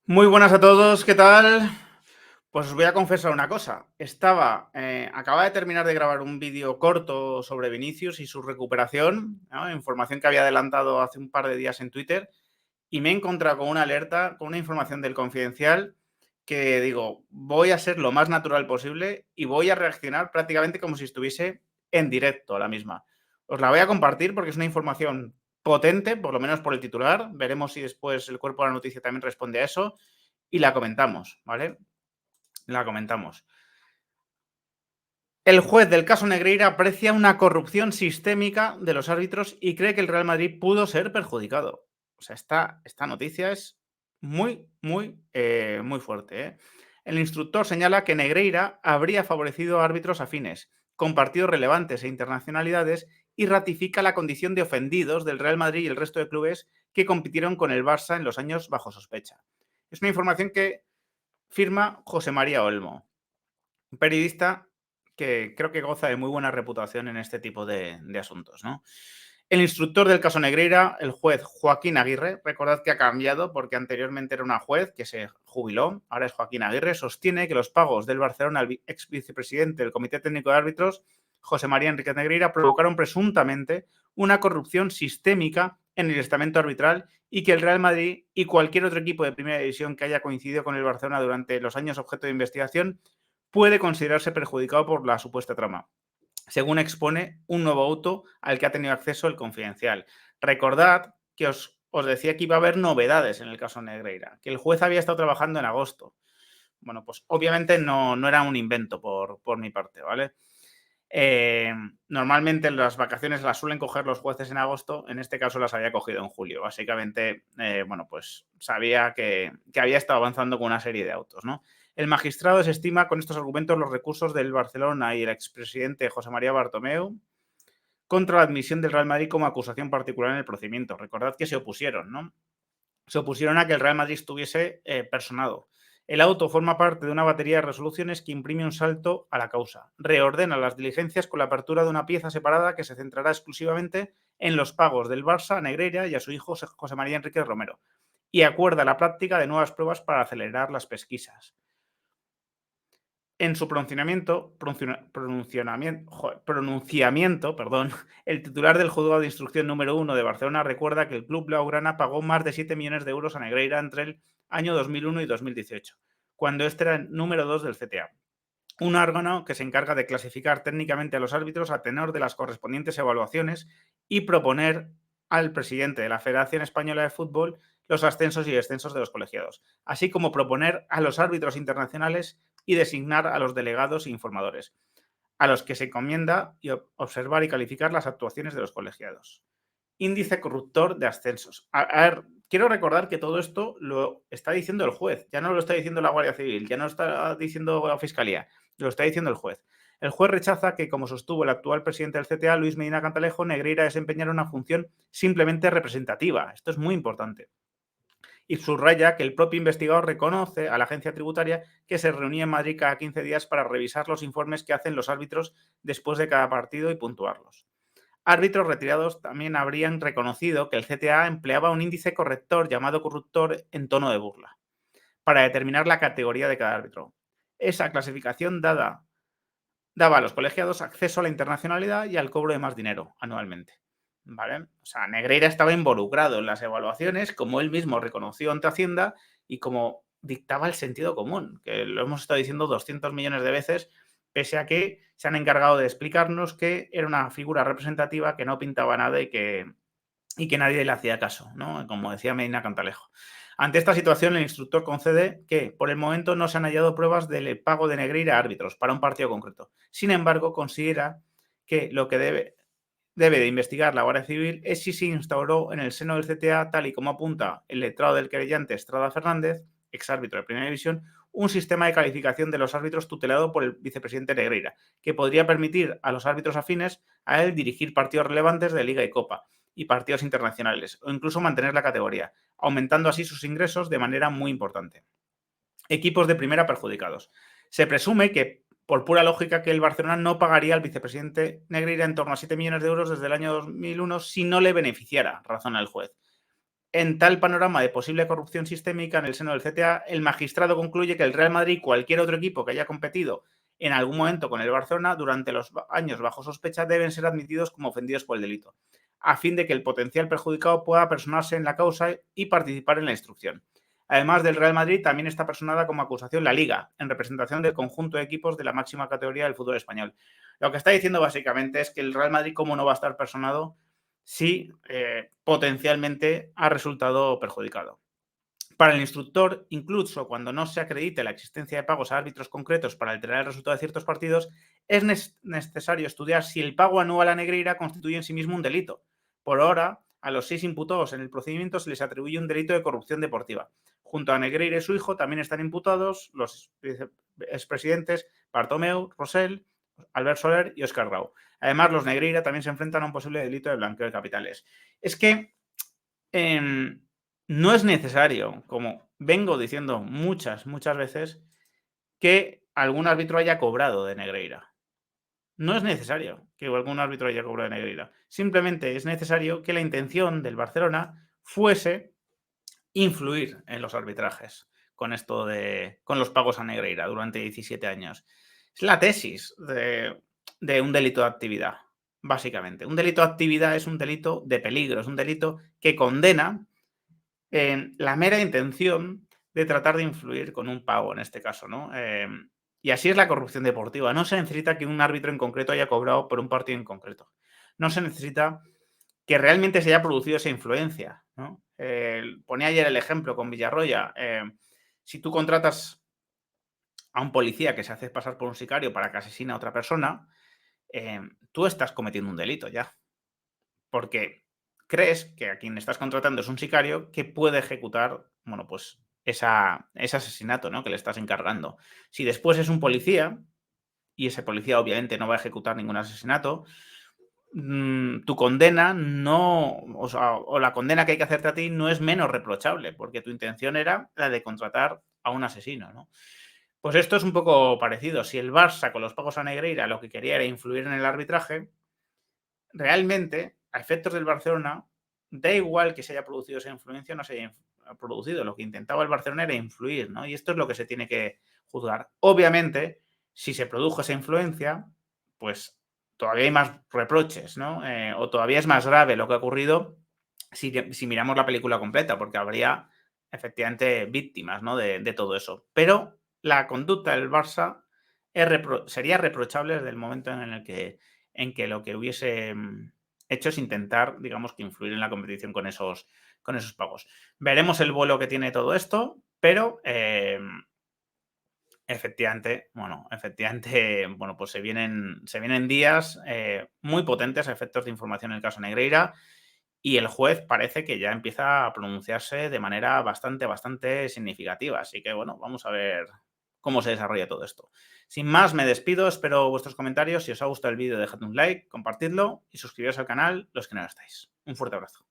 Muy buenas a todos, ¿qué tal? Pues os voy a confesar una cosa. Acababa de terminar de grabar un vídeo corto sobre Vinicius y su recuperación, ¿no? Información que había adelantado hace un par de días en Twitter, y me he encontrado con una alerta, con una información del Confidencial que digo, voy a ser lo más natural posible y voy a reaccionar prácticamente como si estuviese en directo a la misma. Os la voy a compartir porque es una información potente, por lo menos por el titular. Veremos si después el cuerpo de la noticia también responde a eso y la comentamos, ¿vale? La comentamos. El juez del caso Negreira aprecia una corrupción sistémica de los árbitros y cree que el Real Madrid pudo ser perjudicado. O sea, esta noticia es muy fuerte, ¿eh? El instructor señala que Negreira habría favorecido a árbitros afines, con partidos relevantes e internacionalidades, y ratifica la condición de ofendidos del Real Madrid y el resto de clubes que compitieron con el Barça en los años bajo sospecha. Es una información que firma José María Olmo, un periodista que creo que goza de muy buena reputación en este tipo de asuntos, ¿no? El instructor del caso Negreira, el juez Joaquín Aguirre, recordad que ha cambiado porque anteriormente era una juez que se jubiló, ahora es Joaquín Aguirre, sostiene que los pagos del Barcelona al ex vicepresidente del Comité Técnico de Árbitros, José María Enríquez Negreira, provocaron presuntamente una corrupción sistémica en el estamento arbitral y que el Real Madrid y cualquier otro equipo de primera división que haya coincidido con el Barcelona durante los años objeto de investigación puede considerarse perjudicado por la supuesta trama, según expone un nuevo auto al que ha tenido acceso el Confidencial. Recordad que os decía que iba a haber novedades en el caso Negreira, que el juez había estado trabajando en agosto. Bueno, pues obviamente no era un invento por mi parte, ¿vale? Eh, Normalmente las vacaciones las suelen coger los jueces en agosto, en este caso las había cogido en julio. Básicamente, bueno, pues sabía que había estado avanzando con una serie de autos, ¿no? El magistrado desestima con estos argumentos los recursos del Barcelona y el expresidente José María Bartomeu contra la admisión del Real Madrid como acusación particular en el procedimiento. Recordad que se opusieron, ¿no? Se opusieron a que el Real Madrid estuviese personado. El auto forma parte de una batería de resoluciones que imprime un salto a la causa. Reordena las diligencias con la apertura de una pieza separada que se centrará exclusivamente en los pagos del Barça a Negreira y a su hijo José María Enrique Romero. Y acuerda la práctica de nuevas pruebas para acelerar las pesquisas. En su pronunciamiento, perdón, el titular del Juzgado de Instrucción número 1 de Barcelona recuerda que el club blaugrana pagó más de 7 millones de euros a Negreira entre el año 2001 y 2018, cuando este era el número 2 del CTA, un órgano que se encarga de clasificar técnicamente a los árbitros a tenor de las correspondientes evaluaciones y proponer al presidente de la Federación Española de Fútbol los ascensos y descensos de los colegiados, así como proponer a los árbitros internacionales y designar a los delegados e informadores, a los que se encomienda observar y calificar las actuaciones de los colegiados. Índice corruptor de ascensos. A ver, quiero recordar que todo esto lo está diciendo el juez, ya no lo está diciendo la Guardia Civil, ya no lo está diciendo la Fiscalía, lo está diciendo el juez. El juez rechaza que, como sostuvo el actual presidente del CTA, Luis Medina Cantalejo, Negreira desempeñara una función simplemente representativa. Esto es muy importante. Y subraya que el propio investigador reconoce a la agencia tributaria que se reunía en Madrid cada 15 días para revisar los informes que hacen los árbitros después de cada partido y puntuarlos. Árbitros retirados también habrían reconocido que el CTA empleaba un índice corrector llamado corruptor en tono de burla para determinar la categoría de cada árbitro. Esa clasificación daba a los colegiados acceso a la internacionalidad y al cobro de más dinero anualmente. ¿Vale? O sea, Negreira estaba involucrado en las evaluaciones, como él mismo reconoció ante Hacienda y como dictaba el sentido común, que lo hemos estado diciendo 200 millones de veces, pese a que se han encargado de explicarnos que era una figura representativa que no pintaba nada y que nadie le hacía caso, ¿no? Como decía Medina Cantalejo. Ante esta situación, el instructor concede que, por el momento, no se han hallado pruebas del pago de Negreira a árbitros para un partido concreto. Sin embargo, considera que lo que debe de investigar la Guardia Civil es si se instauró en el seno del CTA, tal y como apunta el letrado del querellante Estrada Fernández, exárbitro de Primera División, un sistema de calificación de los árbitros tutelado por el vicepresidente Negreira, que podría permitir a los árbitros afines a él dirigir partidos relevantes de Liga y Copa y partidos internacionales, o incluso mantener la categoría, aumentando así sus ingresos de manera muy importante. Equipos de primera perjudicados. Se presume que, por pura lógica, que el Barcelona no pagaría al vicepresidente Negreira en torno a 7 millones de euros desde el año 2001 si no le beneficiara, razona el juez. En tal panorama de posible corrupción sistémica en el seno del CTA, el magistrado concluye que el Real Madrid y cualquier otro equipo que haya competido en algún momento con el Barcelona durante los años bajo sospecha deben ser admitidos como ofendidos por el delito, a fin de que el potencial perjudicado pueda personarse en la causa y participar en la instrucción. Además del Real Madrid, también está personada como acusación la Liga, en representación del conjunto de equipos de la máxima categoría del fútbol español. Lo que está diciendo básicamente es que el Real Madrid, ¿cómo no va a estar personado si potencialmente ha resultado perjudicado? Para el instructor, incluso cuando no se acredite la existencia de pagos a árbitros concretos para alterar el resultado de ciertos partidos, es necesario estudiar si el pago anual a Negreira constituye en sí mismo un delito. Por ahora, a los 6 imputados en el procedimiento se les atribuye un delito de corrupción deportiva. Junto a Negreira y su hijo también están imputados los expresidentes Bartomeu, Rosell, Albert Soler y Óscar Grau. Además, los Negreira también se enfrentan a un posible delito de blanqueo de capitales. Es que no es necesario, como vengo diciendo muchas veces, que algún árbitro haya cobrado de Negreira. No es necesario que algún árbitro haya cobrado de Negreira. Simplemente es necesario que la intención del Barcelona fuese influir en los arbitrajes con esto con los pagos a Negreira durante 17 años. Es la tesis de un delito de actividad, básicamente. Un delito de actividad es un delito de peligro, es un delito que condena la mera intención de tratar de influir con un pago, en este caso, ¿no? Y así es la corrupción deportiva. No se necesita que un árbitro en concreto haya cobrado por un partido en concreto. No se necesita que realmente se haya producido esa influencia, ¿no? Ponía ayer el ejemplo con Villarroya. Si tú contratas a un policía que se hace pasar por un sicario para que asesine a otra persona, tú estás cometiendo un delito ya. Porque crees que a quien estás contratando es un sicario que puede ejecutar, bueno, pues ese asesinato, ¿no?, que le estás encargando. Si después es un policía, y ese policía obviamente no va a ejecutar ningún asesinato, tu condena no, o la condena que hay que hacerte a ti no es menos reprochable, porque tu intención era la de contratar a un asesino, ¿no? Pues esto es un poco parecido. Si el Barça con los pagos a Negreira lo que quería era influir en el arbitraje, realmente, a efectos del Barcelona, da igual que se haya producido esa influencia o no se haya producido. Lo que intentaba el Barcelona era influir, ¿no? Y esto es lo que se tiene que juzgar. Obviamente, si se produjo esa influencia, pues todavía hay más reproches, ¿no? O todavía es más grave lo que ha ocurrido si miramos la película completa, porque habría efectivamente víctimas, ¿no?, de todo eso. Pero la conducta del Barça sería reprochable desde el momento en que lo que hubiese hecho es intentar, digamos, que influir en la competición con esos pagos. Veremos el vuelo que tiene todo esto, pero efectivamente, bueno, pues se vienen días muy potentes a efectos de información en el caso Negreira, y el juez parece que ya empieza a pronunciarse de manera bastante significativa. Así que, bueno, vamos a ver cómo se desarrolla todo esto. Sin más, me despido. Espero vuestros comentarios. Si os ha gustado el vídeo, dejad un like, compartidlo y suscribiros al canal los que no lo estáis. Un fuerte abrazo.